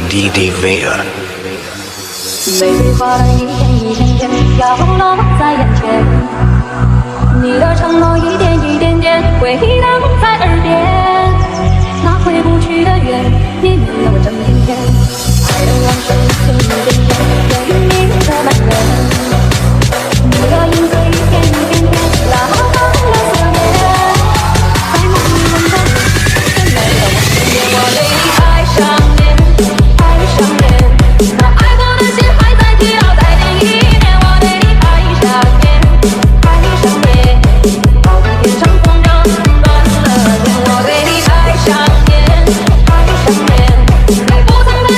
滴滴威尔。玫瑰花瓣一片一片片飘落在眼前，你的承诺一点一点点回荡在耳边，那回不去的缘弥漫了我整片天，爱的往事一点一点点为你的蔓延，你的影子一片一片片拉长了思念，在梦里梦中深埋了我思念，我对你爱上恋，爱上恋，那爱过的心还在提绕在另一面，我对你爱上恋，爱上恋，到底天上风筝断了线，我对你爱上恋，爱上恋，你不曾在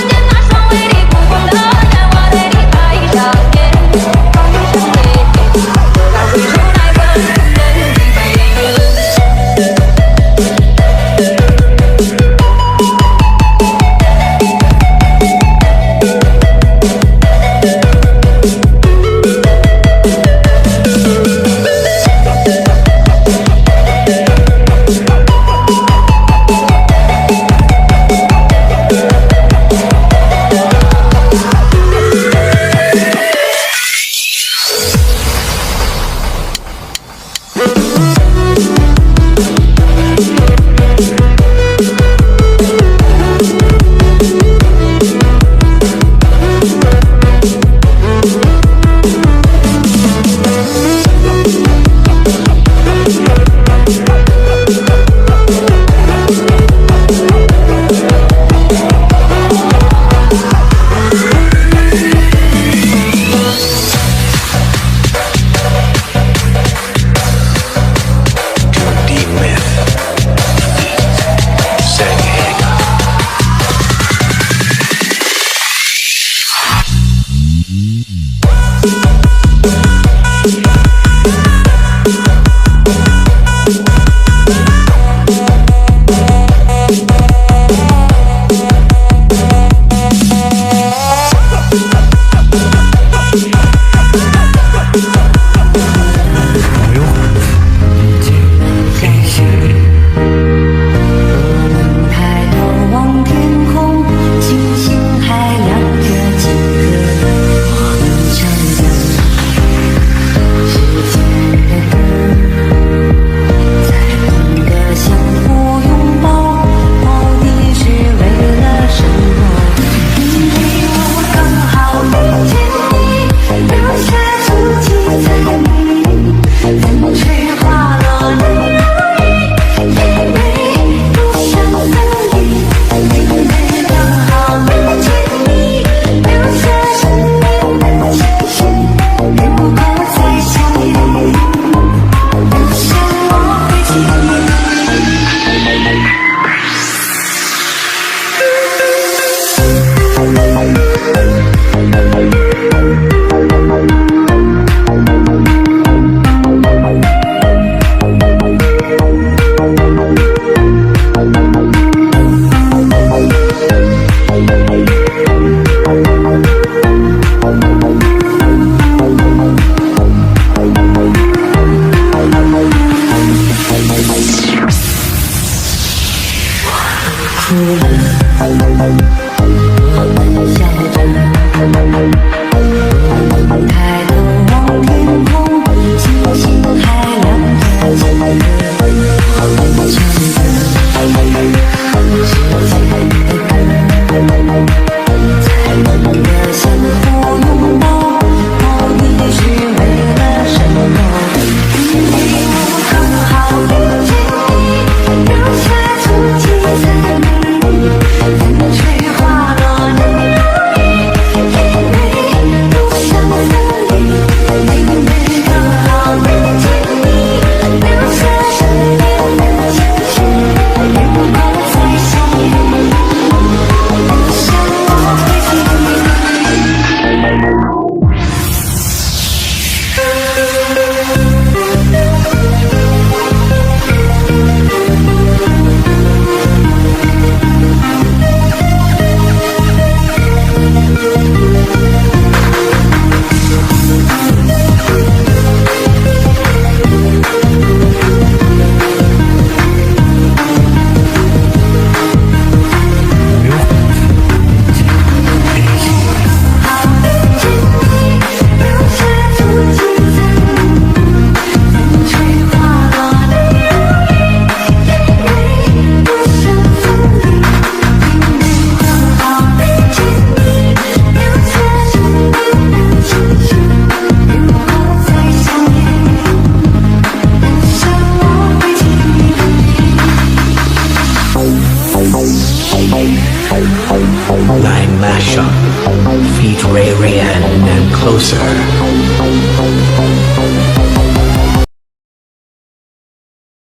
Line mashup. Feet Ray Ray and closer.